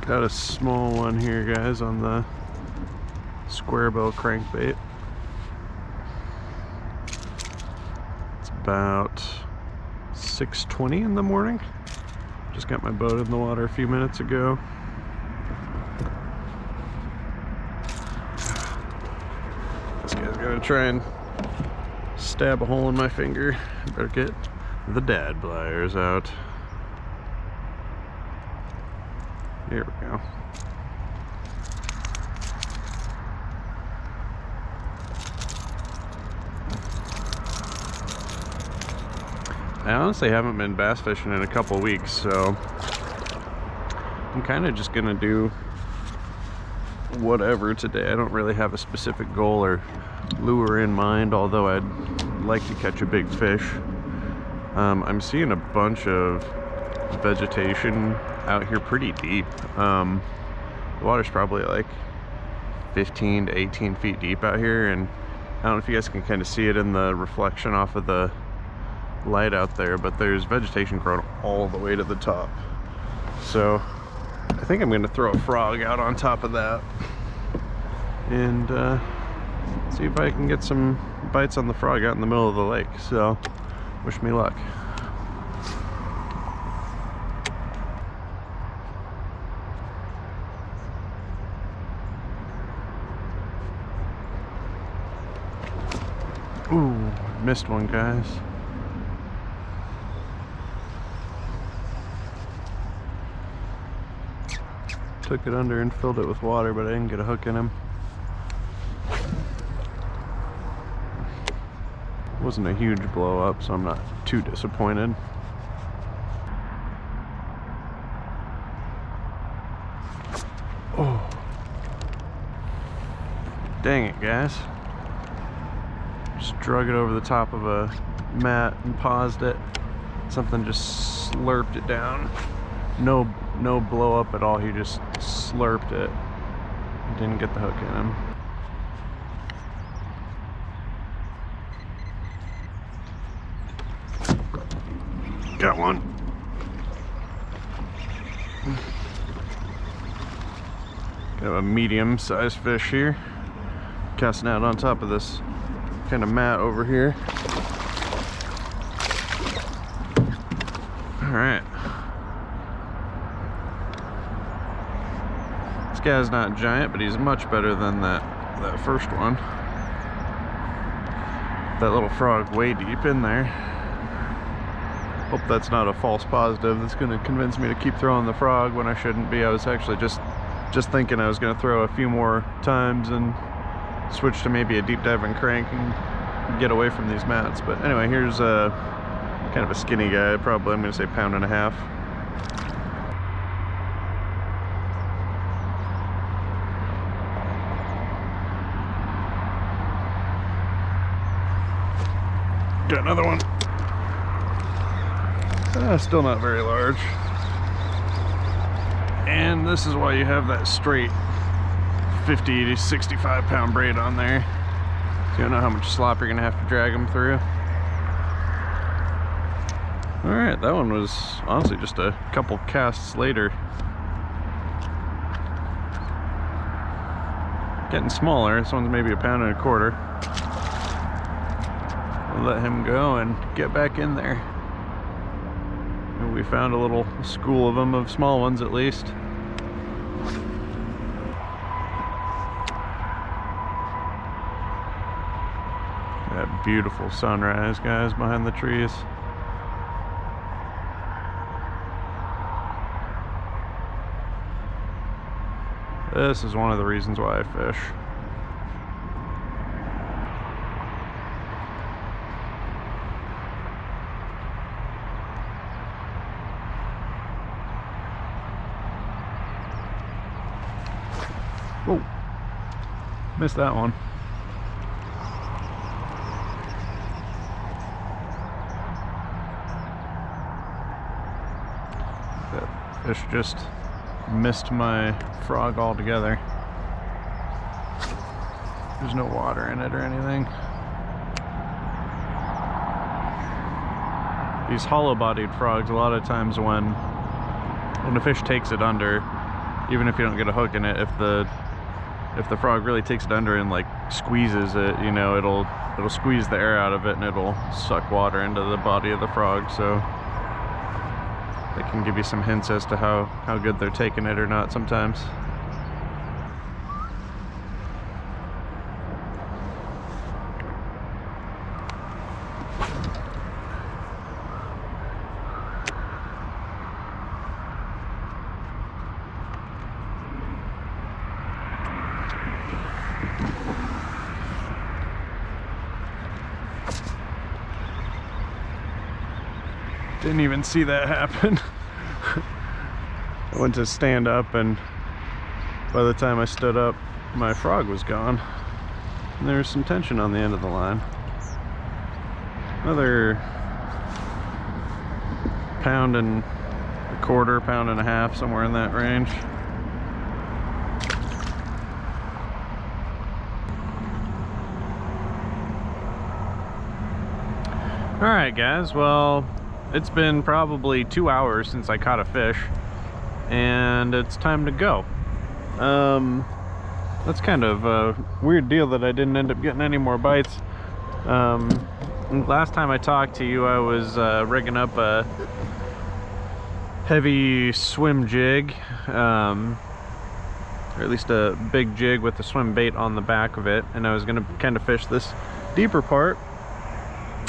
Got a small one here, guys, on the square bill crankbait. It's about 6:20 in the morning. Just got my boat in the water a few minutes ago. This guy's gonna try and stab a hole in my finger. Better get the dad pliers out. Here we go. I honestly haven't been bass fishing in a couple weeks, so I'm kind of just gonna do whatever today. I don't really have a specific goal or lure in mind, although I'd like to catch a big fish. I'm seeing a bunch of vegetation out here pretty deep. The water's probably like 15 to 18 feet deep out here, and I don't know if you guys can kind of see it in the reflection off of the light out there, but there's vegetation growing all the way to the top. So I think I'm going to throw a frog out on top of that and see if I can get some bites on the frog out in the middle of the lake. So wish me luck. Ooh, missed one, guys. Took it under and filled it with water, but I didn't get a hook in him. Wasn't a huge blow up, so I'm not too disappointed. Oh, dang it, guys. Just drug it over the top of a mat and paused it. Something just slurped it down. No blow up at all. He just slurped it. Didn't get the hook in him. Got one. Got a medium-sized fish here. Casting out on top of this kind of mat over here. All right. This guy's not giant, but he's much better than that first one. That little frog way deep in there. Hope that's not a false positive that's going to convince me to keep throwing the frog when I shouldn't be. I was actually just thinking I was going to throw a few more times and switch to maybe a deep diving crank and get away from these mats. But anyway, here's a kind of a skinny guy, probably I'm going to say 1.5 pounds. Got another one. Still not very large. And this is why you have that straight 50 to 65 pound braid on there. So you don't know how much slop you're gonna have to drag them through. All right, that one was honestly just a couple casts later. Getting smaller. This one's maybe 1.25 pounds. We'll let him go and get back in there. And we found a little school of them, of small ones at least. That beautiful sunrise, guys, behind the trees. This is one of the reasons why I fish. Oh, missed that one. That fish just missed my frog altogether. There's no water in it or anything. These hollow-bodied frogs, a lot of times when a fish takes it under, even if you don't get a hook in it, if the frog really takes it under and like squeezes it, you know, it'll squeeze the air out of it and it'll suck water into the body of the frog. So they can give you some hints as to how good they're taking it or not sometimes. Didn't even see that happen. I went to stand up, and by the time I stood up, my frog was gone. And there was some tension on the end of the line. Another pound and a quarter, pound and a half, somewhere in that range. All right, guys, well, it's been probably 2 hours since I caught a fish, and it's time to go. That's kind of a weird deal that I didn't end up getting any more bites. Last time I talked to you, I was rigging up a heavy swim jig, or at least a big jig with a swim bait on the back of it, and I was gonna kind of fish this deeper part.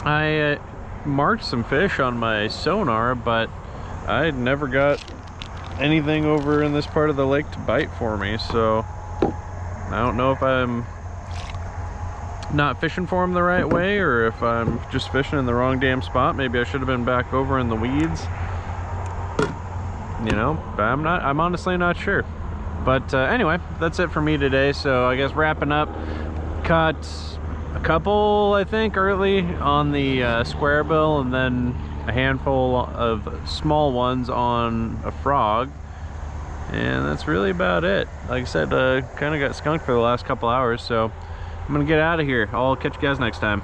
I marked some fish on my sonar, but I never got anything over in this part of the lake to bite for me, so I don't know if I'm not fishing for them the right way or if I'm just fishing in the wrong damn spot. Maybe I should have been back over in the weeds, you know, but I'm honestly not sure. But anyway, that's it for me today. So I guess wrapping up, caught a couple, I think, early on the square bill, and then a handful of small ones on a frog, and that's really about it. Like I said, kind of got skunked for the last couple hours, so I'm gonna get out of here. I'll catch you guys next time.